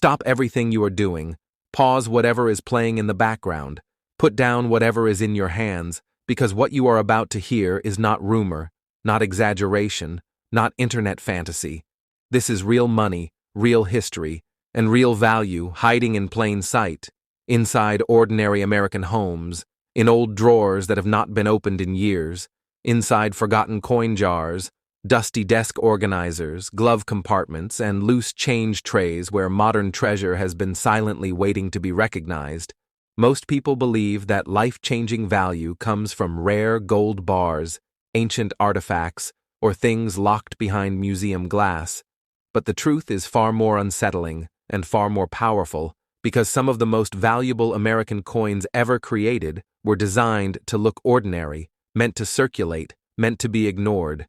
Stop everything you are doing. Pause whatever is playing in the background. Put down whatever is in your hands, because what you are about to hear is not rumor, not exaggeration, not internet fantasy. This is real money, real history, and real value hiding in plain sight, inside ordinary American homes, in old drawers that have not been opened in years, inside forgotten coin jars, dusty desk organizers, glove compartments, and loose change trays where modern treasure has been silently waiting to be recognized. Most people believe that life-changing value comes from rare gold bars, ancient artifacts, or things locked behind museum glass. But the truth is far more unsettling and far more powerful, because some of the most valuable American coins ever created were designed to look ordinary, meant to circulate, meant to be ignored.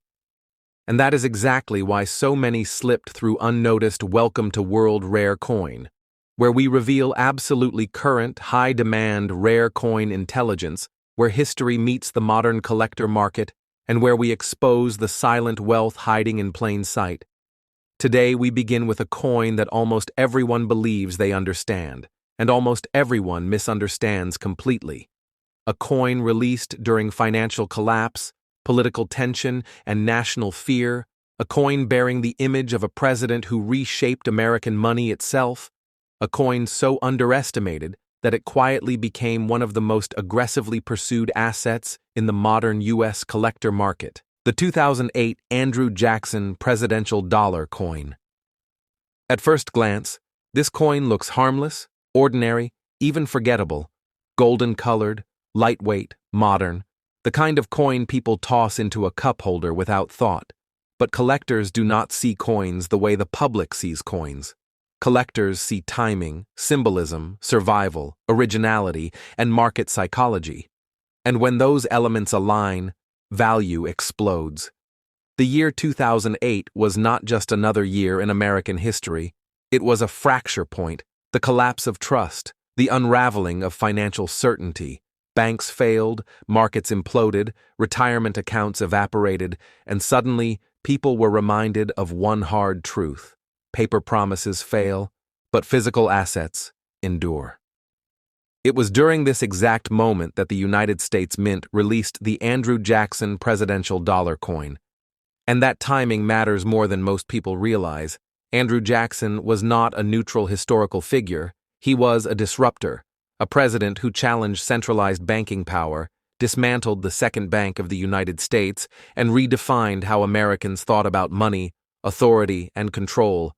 And that is exactly why so many slipped through unnoticed Welcome to World Rare Coin, where we reveal absolutely current, high-demand rare coin intelligence, where history meets the modern collector market, and where we expose the silent wealth hiding in plain sight. Today we begin with a coin that almost everyone believes they understand, and almost everyone misunderstands completely. A coin released during financial collapse, political tension, and national fear, a coin bearing the image of a president who reshaped American money itself, a coin so underestimated that it quietly became one of the most aggressively pursued assets in the modern U.S. collector market. The 2008 Andrew Jackson Presidential Dollar Coin. At first glance, this coin looks harmless, ordinary, even forgettable, golden-colored, lightweight, modern, the kind of coin people toss into a cup holder without thought. But collectors do not see coins the way the public sees coins. Collectors see timing, symbolism, survival, originality, and market psychology. And when those elements align, value explodes. The year 2008 was not just another year in American history. It was a fracture point, the collapse of trust, the unraveling of financial certainty. Banks failed, markets imploded, retirement accounts evaporated, and suddenly people were reminded of one hard truth. Paper promises fail, but physical assets endure. It was during this exact moment that the United States Mint released the Andrew Jackson Presidential Dollar Coin. And that timing matters more than most people realize. Andrew Jackson was not a neutral historical figure. He was a disruptor, a president who challenged centralized banking power, dismantled the second bank of the United States, and redefined how Americans thought about money, authority, and control.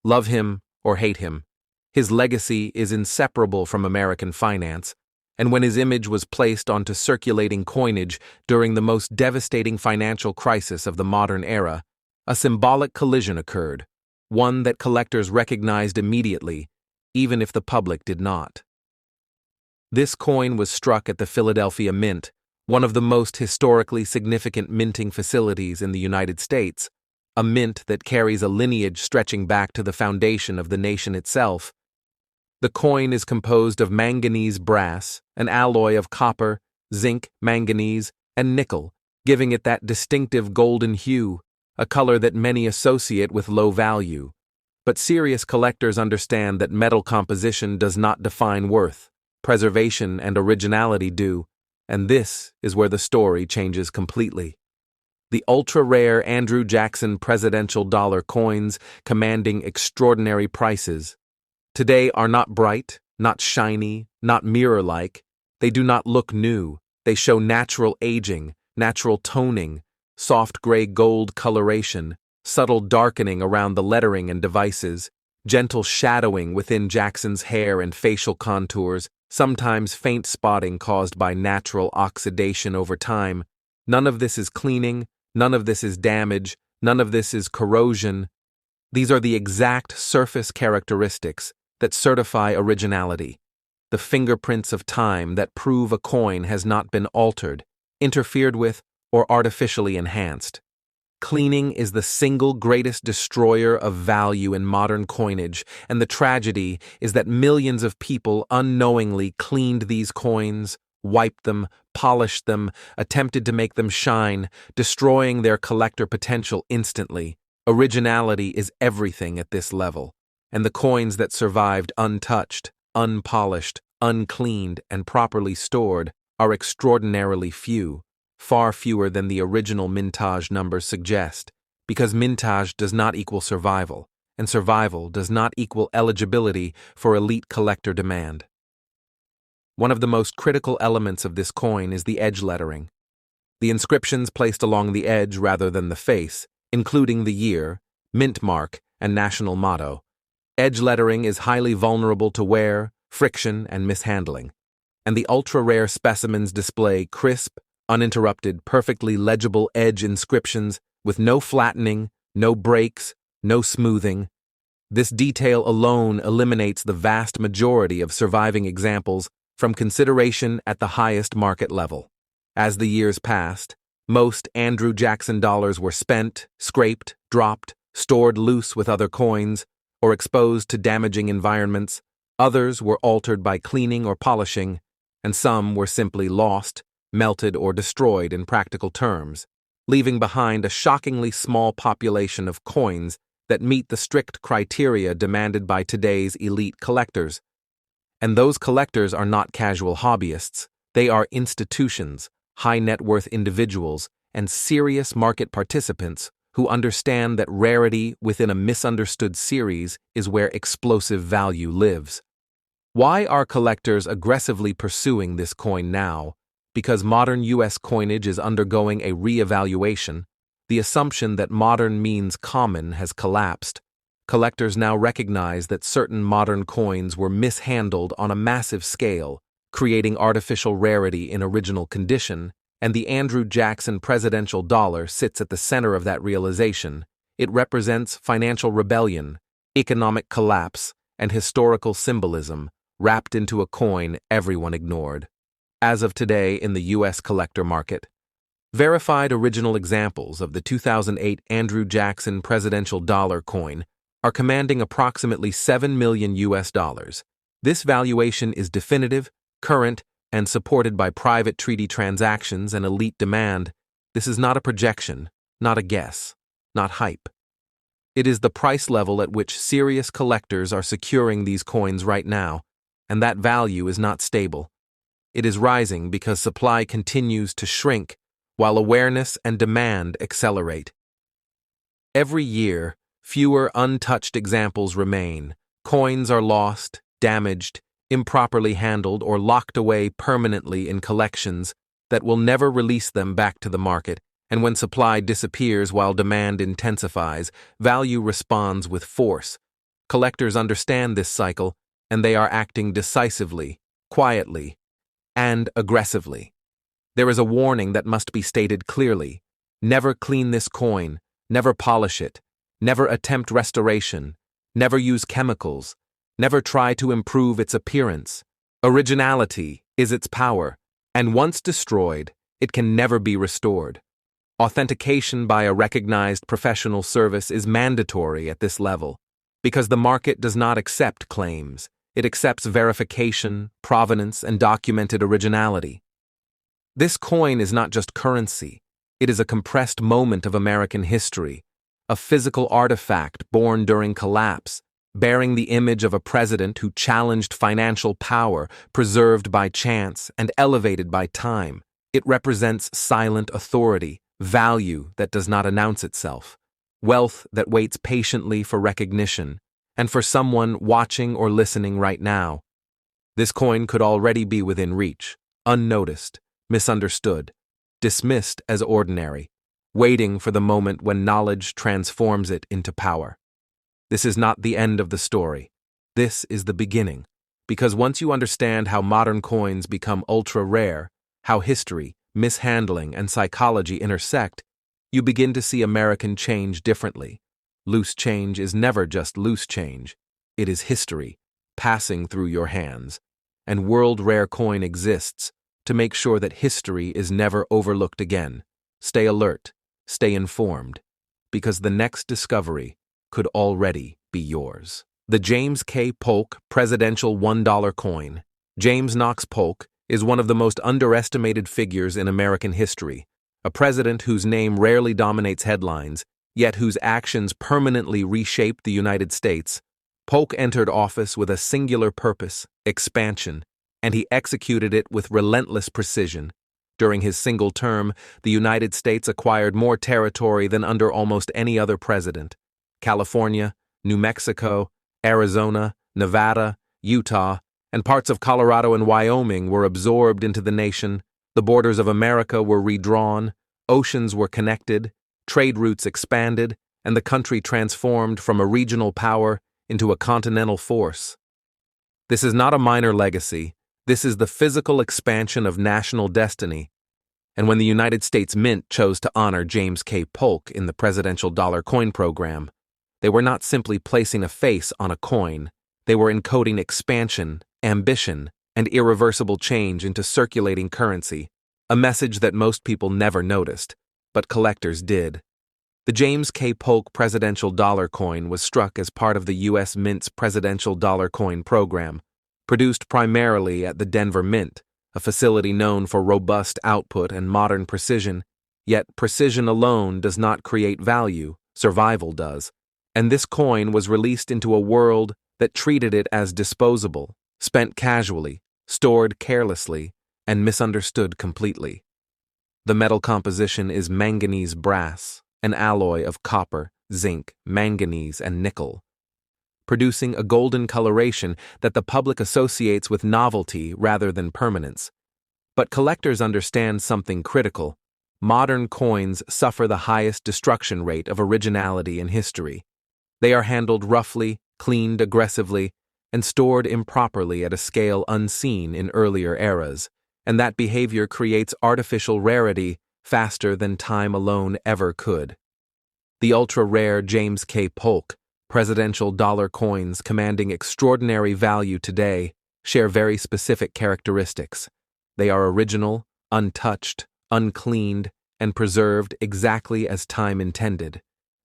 Love him or hate him, his legacy is inseparable from American finance, and when his image was placed onto circulating coinage during the most devastating financial crisis of the modern era, a symbolic collision occurred, one that collectors recognized immediately, even if the public did not. This coin was struck at the Philadelphia Mint, one of the most historically significant minting facilities in the United States, a mint that carries a lineage stretching back to the foundation of the nation itself. The coin is composed of manganese brass, an alloy of copper, zinc, manganese, and nickel, giving it that distinctive golden hue, a color that many associate with low value. But serious collectors understand that metal composition does not define worth. Preservation and originality do, and this is where the story changes completely. The ultra-rare Andrew Jackson Presidential Dollar coins commanding extraordinary prices today are not bright, not shiny, not mirror-like. They do not look new. They show natural aging, natural toning, soft gray gold coloration, subtle darkening around the lettering and devices, gentle shadowing within Jackson's hair and facial contours, sometimes faint spotting caused by natural oxidation over time. None of this is cleaning, none of this is damage, none of this is corrosion. These are the exact surface characteristics that certify originality, the fingerprints of time that prove a coin has not been altered, interfered with, or artificially enhanced. Cleaning is the single greatest destroyer of value in modern coinage, and the tragedy is that millions of people unknowingly cleaned these coins, wiped them, polished them, attempted to make them shine, destroying their collector potential instantly. Originality is everything at this level. and the coins that survived untouched, unpolished, uncleaned, and properly stored are extraordinarily few, far fewer than the original mintage numbers suggest, because mintage does not equal survival, and survival does not equal eligibility for elite collector demand. One of the most critical elements of this coin is the edge lettering. The inscriptions placed along the edge rather than the face, including the year, mint mark, and national motto. Edge lettering is highly vulnerable to wear, friction, and mishandling, and the ultra-rare specimens display crisp, uninterrupted, perfectly legible edge inscriptions with no flattening, no breaks, no smoothing. This detail alone eliminates the vast majority of surviving examples from consideration at the highest market level. As the years passed, most Andrew Jackson dollars were spent, scraped, dropped, stored loose with other coins, or exposed to damaging environments. Others were altered by cleaning or polishing, and some were simply lost, melted, or destroyed in practical terms, leaving behind a shockingly small population of coins that meet the strict criteria demanded by today's elite collectors. And those collectors are not casual hobbyists. They are institutions, high-net-worth individuals, and serious market participants who understand that rarity within a misunderstood series is where explosive value lives. Why are collectors aggressively pursuing this coin now? Because modern U.S. coinage is undergoing a re-evaluation. The assumption that modern means common has collapsed. Collectors now recognize that certain modern coins were mishandled on a massive scale, creating artificial rarity in original condition, and the Andrew Jackson presidential dollar sits at the center of that realization. It represents financial rebellion, economic collapse, and historical symbolism, wrapped into a coin everyone ignored. As of today in the U.S. collector market, verified original examples of the 2008 Andrew Jackson presidential dollar coin are commanding approximately $7 million US. This valuation is definitive, current, and supported by private treaty transactions and elite demand. This is not a projection, not a guess, not hype. It is the price level at which serious collectors are securing these coins right now, and that value is not stable. It is rising because supply continues to shrink while awareness and demand accelerate. Every year, fewer untouched examples remain. Coins are lost, damaged, improperly handled, or locked away permanently in collections that will never release them back to the market, and when supply disappears while demand intensifies, value responds with force. Collectors understand this cycle, and they are acting decisively, quietly, and aggressively. There is a warning that must be stated clearly. Never clean this coin, never polish it, never attempt restoration, never use chemicals, never try to improve its appearance. Originality is its power, and once destroyed, it can never be restored. Authentication by a recognized professional service is mandatory at this level, because the market does not accept claims. It accepts verification, provenance, and documented originality. This coin is not just currency. It is a compressed moment of American history, a physical artifact born during collapse, bearing the image of a president who challenged financial power, preserved by chance and elevated by time. It represents silent authority, value that does not announce itself, wealth that waits patiently for recognition, and for someone watching or listening right now. This coin could already be within reach, unnoticed, misunderstood, dismissed as ordinary, waiting for the moment when knowledge transforms it into power. This is not the end of the story. This is the beginning, because once you understand how modern coins become ultra-rare, how history, mishandling, and psychology intersect, you begin to see American change differently. Loose change is never just loose change. It is history, passing through your hands. And World Rare Coin exists to make sure that history is never overlooked again. Stay alert, stay informed, because the next discovery could already be yours. The James K. Polk Presidential $1 Coin. James Knox Polk is one of the most underestimated figures in American history, a president whose name rarely dominates headlines, yet whose actions permanently reshaped the United States. Polk entered office with a singular purpose, expansion, and he executed it with relentless precision. During his single term, the United States acquired more territory than under almost any other president. California, New Mexico, Arizona, Nevada, Utah, and parts of Colorado and Wyoming were absorbed into the nation. The borders of America were redrawn, oceans were connected, trade routes expanded, and the country transformed from a regional power into a continental force. This is not a minor legacy. This is the physical expansion of national destiny. And when the United States Mint chose to honor James K. Polk in the presidential dollar coin program, they were not simply placing a face on a coin. They were encoding expansion, ambition, and irreversible change into circulating currency, a message that most people never noticed, but collectors did. The James K. Polk presidential dollar coin was struck as part of the U.S. Mint's presidential dollar coin program, produced primarily at the Denver Mint, a facility known for robust output and modern precision. Yet precision alone does not create value, survival does. And this coin was released into a world that treated it as disposable, spent casually, stored carelessly, and misunderstood completely. The metal composition is manganese brass, an alloy of copper, zinc, manganese, and nickel, producing a golden coloration that the public associates with novelty rather than permanence. But collectors understand something critical. Modern coins suffer the highest destruction rate of originality in history. They are handled roughly, cleaned aggressively, and stored improperly at a scale unseen in earlier eras, and that behavior creates artificial rarity faster than time alone ever could. The ultra-rare James K. Polk presidential dollar coins commanding extraordinary value today share very specific characteristics. They are original, untouched, uncleaned, and preserved exactly as time intended.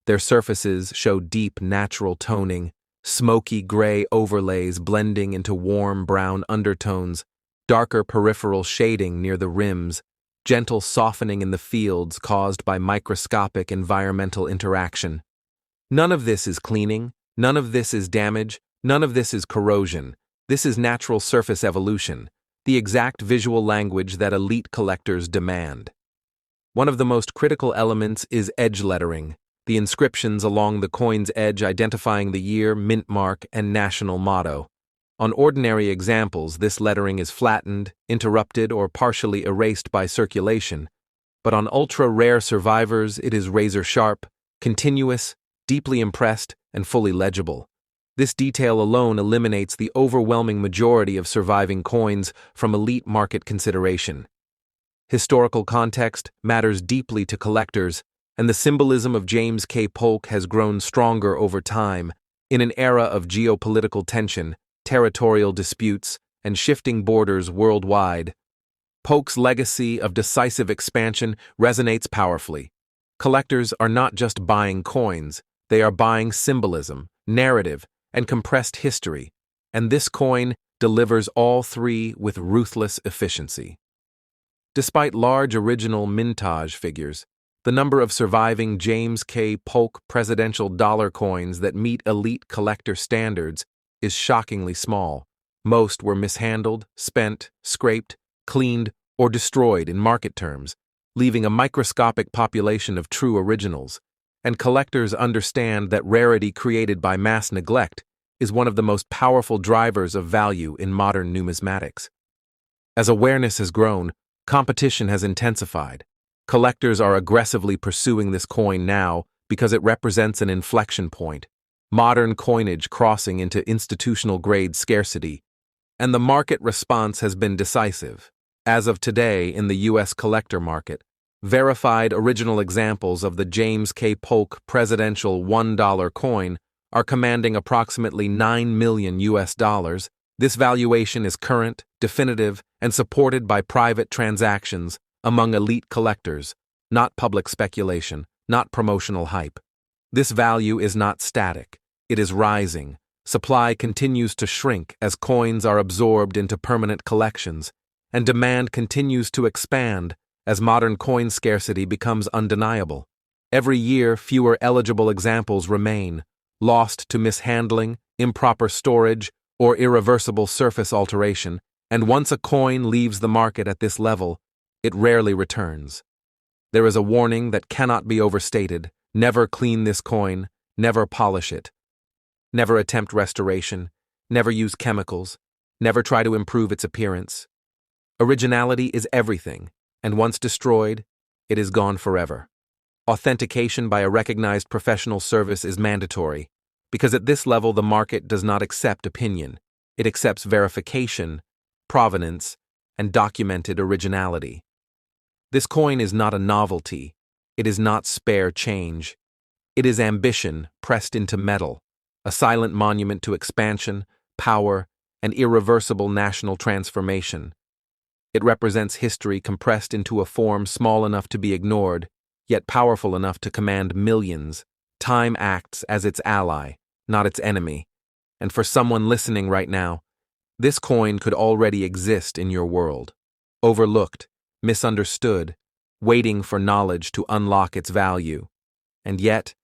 Their surfaces show deep natural toning, smoky gray overlays blending into warm brown undertones, darker peripheral shading near the rims, gentle softening in the fields caused by microscopic environmental interaction. None of this is cleaning, none of this is damage, none of this is corrosion. This is natural surface evolution, the exact visual language that elite collectors demand. One of the most critical elements is edge lettering, the inscriptions along the coin's edge identifying the year, mint mark, and national motto. On ordinary examples, this lettering is flattened, interrupted, or partially erased by circulation, but on ultra-rare survivors it is razor-sharp, continuous, deeply impressed, and fully legible. This detail alone eliminates the overwhelming majority of surviving coins from elite market consideration. Historical context matters deeply to collectors, and the symbolism of James K. Polk has grown stronger over time. In an era of geopolitical tension, territorial disputes, and shifting borders worldwide, Polk's legacy of decisive expansion resonates powerfully. Collectors are not just buying coins, they are buying symbolism, narrative, and compressed history, and this coin delivers all three with ruthless efficiency. Despite large original mintage figures, the number of surviving James K. Polk presidential dollar coins that meet elite collector standards is shockingly small. Most were mishandled, spent, scraped, cleaned, or destroyed in market terms, leaving a microscopic population of true originals. And collectors understand that rarity created by mass neglect is one of the most powerful drivers of value in modern numismatics. As awareness has grown, competition has intensified. Collectors are aggressively pursuing this coin now because it represents an inflection point, modern coinage crossing into institutional-grade scarcity, and the market response has been decisive. As of today, in the U.S. collector market, verified original examples of the James K. Polk presidential $1 coin are commanding approximately $9 million US. This valuation is current, definitive, and supported by private transactions among elite collectors, not public speculation, not promotional hype. This value is not static. It is rising. Supply continues to shrink as coins are absorbed into permanent collections, and demand continues to expand as modern coin scarcity becomes undeniable. Every year, fewer eligible examples remain, lost to mishandling, improper storage, or irreversible surface alteration, and once a coin leaves the market at this level, it rarely returns. There is a warning that cannot be overstated: never clean this coin, never polish it. Never attempt restoration, never use chemicals, never try to improve its appearance. Originality is everything, and once destroyed, it is gone forever. Authentication by a recognized professional service is mandatory, because at this level the market does not accept opinion. It accepts verification, provenance, and documented originality. This coin is not a novelty. It is not spare change. It is ambition pressed into metal, a silent monument to expansion, power, and irreversible national transformation. It represents history compressed into a form small enough to be ignored, yet powerful enough to command millions. Time acts as its ally, not its enemy. And for someone listening right now, this coin could already exist in your world. Overlooked, misunderstood, waiting for knowledge to unlock its value. And yet,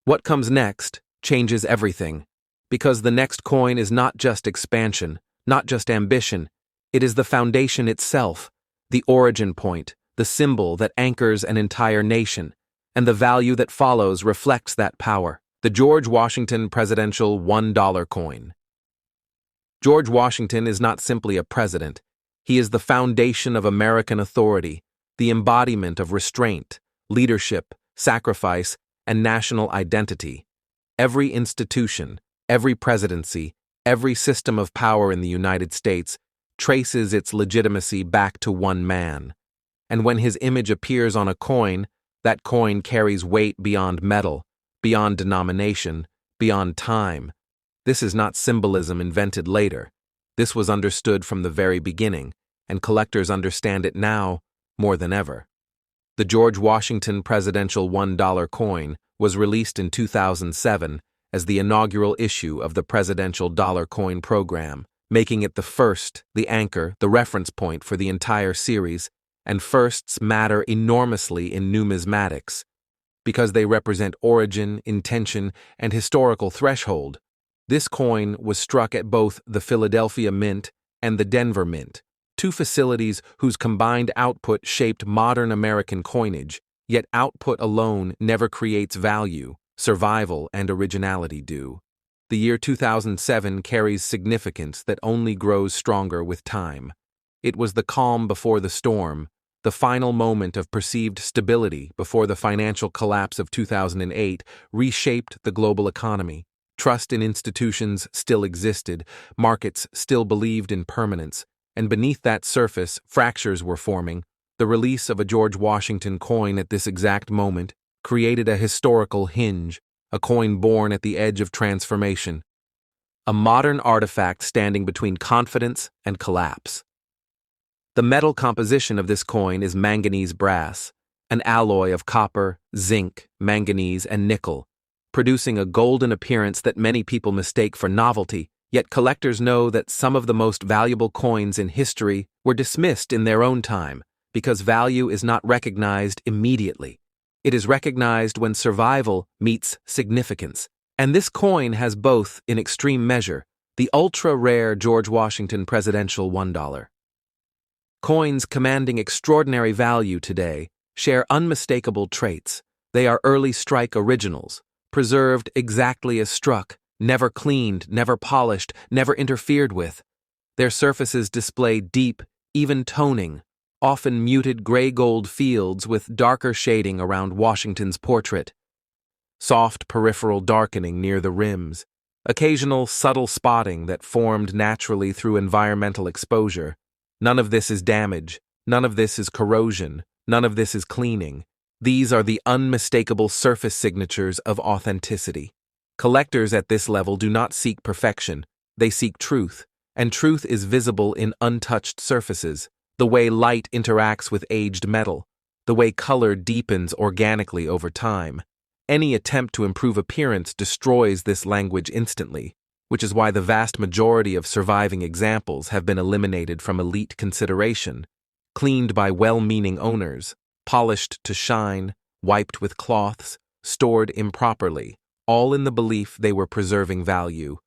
what comes next changes everything, because the next coin is not just expansion, not just ambition. It is the foundation itself, the origin point, the symbol that anchors an entire nation, and the value that follows reflects that power. The George Washington Presidential $1 coin. George Washington is not simply a president. He is the foundation of American authority, the embodiment of restraint, leadership, sacrifice, and national identity. Every institution, every presidency, every system of power in the United States traces its legitimacy back to one man. And when his image appears on a coin, that coin carries weight beyond metal, beyond denomination, beyond time. This is not symbolism invented later. This was understood from the very beginning, and collectors understand it now more than ever. The George Washington Presidential $1 coin was released in 2007 as the inaugural issue of the Presidential Dollar Coin program, making it the first, the anchor, the reference point for the entire series, and firsts matter enormously in numismatics, because they represent origin, intention, and historical threshold. This coin was struck at both the Philadelphia Mint and the Denver Mint, two facilities whose combined output shaped modern American coinage, yet output alone never creates value. Survival and originality do. The year 2007 carries significance that only grows stronger with time. It was the calm before the storm, the final moment of perceived stability before the financial collapse of 2008 reshaped the global economy. Trust in institutions still existed, markets still believed in permanence, and beneath that surface, fractures were forming. The release of a George Washington coin at this exact moment created a historical hinge, a coin born at the edge of transformation, a modern artifact standing between confidence and collapse. The metal composition of this coin is manganese brass, an alloy of copper, zinc, manganese, and nickel, producing a golden appearance that many people mistake for novelty, yet collectors know that some of the most valuable coins in history were dismissed in their own time, because value is not recognized immediately. It is recognized when survival meets significance. And this coin has both in extreme measure: the ultra-rare George Washington Presidential $1. Coins commanding extraordinary value today share unmistakable traits. They are early strike originals, preserved exactly as struck, never cleaned, never polished, never interfered with. Their surfaces display deep, even toning, often muted gray-gold fields with darker shading around Washington's portrait, soft peripheral darkening near the rims, occasional subtle spotting that formed naturally through environmental exposure. None of this is damage, none of this is corrosion, none of this is cleaning. These are the unmistakable surface signatures of authenticity. Collectors at this level do not seek perfection, they seek truth, and truth is visible in untouched surfaces. The way light interacts with aged metal, the way color deepens organically over time. Any attempt to improve appearance destroys this language instantly, which is why the vast majority of surviving examples have been eliminated from elite consideration, cleaned by well-meaning owners, polished to shine, wiped with cloths, stored improperly, all in the belief they were preserving value.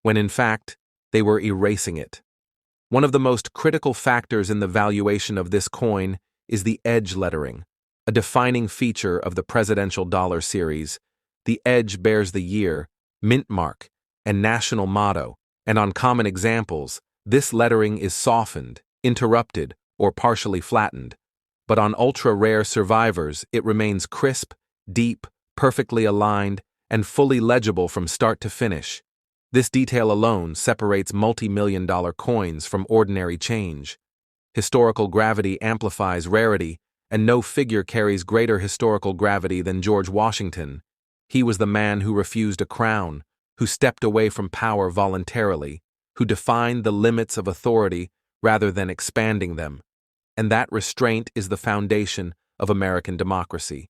when in fact, they were erasing it. One of the most critical factors in the valuation of this coin is the edge lettering, a defining feature of the presidential dollar series. The edge bears the year, mint mark, and national motto, and on common examples, this lettering is softened, interrupted, or partially flattened. But on ultra-rare survivors, it remains crisp, deep, perfectly aligned, and fully legible from start to finish. This detail alone separates multi-million-dollar coins from ordinary change. Historical gravity amplifies rarity, and no figure carries greater historical gravity than George Washington. He was the man who refused a crown, who stepped away from power voluntarily, who defined the limits of authority rather than expanding them. And that restraint is the foundation of American democracy.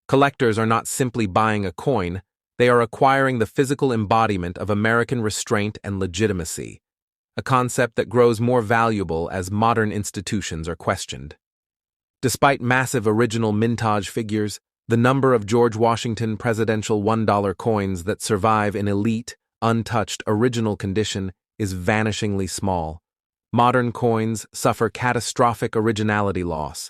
Collectors are not simply buying a coin, they are acquiring the physical embodiment of American restraint and legitimacy, a concept that grows more valuable as modern institutions are questioned. Despite massive original mintage figures, the number of George Washington presidential $1 coins that survive in elite, untouched, original condition is vanishingly small. Modern coins suffer catastrophic originality loss.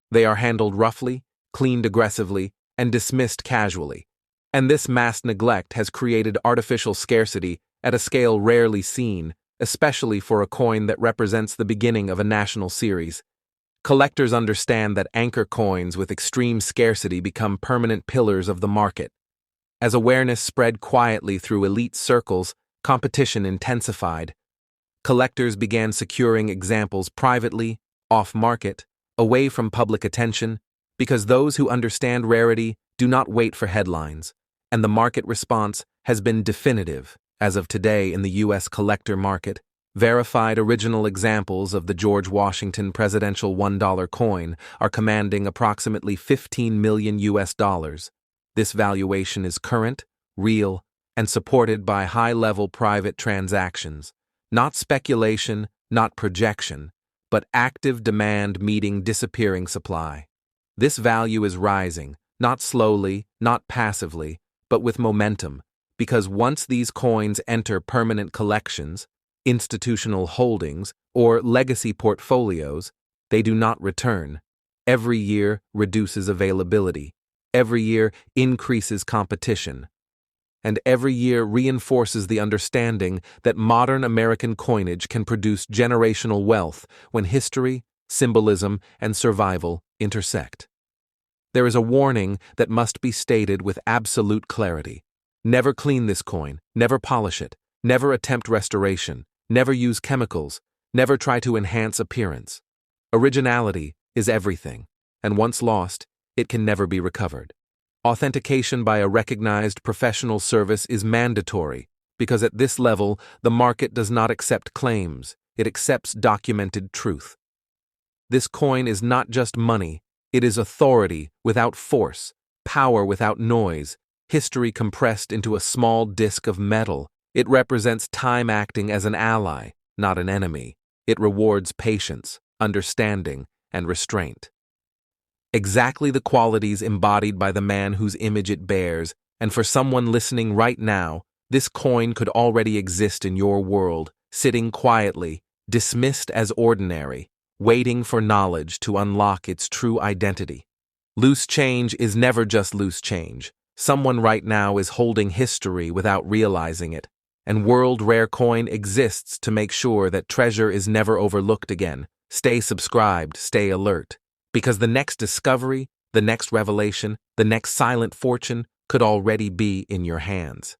They are handled roughly, cleaned aggressively, and dismissed casually. And this mass neglect has created artificial scarcity at a scale rarely seen, especially for a coin that represents the beginning of a national series. Collectors understand that anchor coins with extreme scarcity become permanent pillars of the market. As awareness spread quietly through elite circles, competition intensified. Collectors began securing examples privately, off-market, away from public attention, because those who understand rarity do not wait for headlines, and the market response has been definitive. As of today in the U.S. collector market, verified original examples of the George Washington presidential $1 coin are commanding approximately $15 million. This valuation is current, real, and supported by high-level private transactions. Not speculation, not projection, but active demand meeting disappearing supply. This value is rising, not slowly, not passively, but with momentum, because once these coins enter permanent collections, institutional holdings, or legacy portfolios, they do not return. Every year reduces availability. Every year increases competition. And every year reinforces the understanding that modern American coinage can produce generational wealth when history, symbolism, and survival intersect. There is a warning that must be stated with absolute clarity. Never clean this coin, never polish it, never attempt restoration, never use chemicals, never try to enhance appearance. Originality is everything, and once lost, it can never be recovered. Authentication by a recognized professional service is mandatory, because at this level, the market does not accept claims, it accepts documented truth. This coin is not just money, it is authority without force, power without noise, history compressed into a small disk of metal. It represents time acting as an ally, not an enemy. It rewards patience, understanding, and restraint. Exactly the qualities embodied by the man whose image it bears, and for someone listening right now, this coin could already exist in your world, sitting quietly, dismissed as ordinary, waiting for knowledge to unlock its true identity. Loose change is never just loose change. Someone right now is holding history without realizing it, and World Rare Coin exists to make sure that treasure is never overlooked again. Stay subscribed, stay alert. Because the next discovery, the next revelation, the next silent fortune could already be in your hands.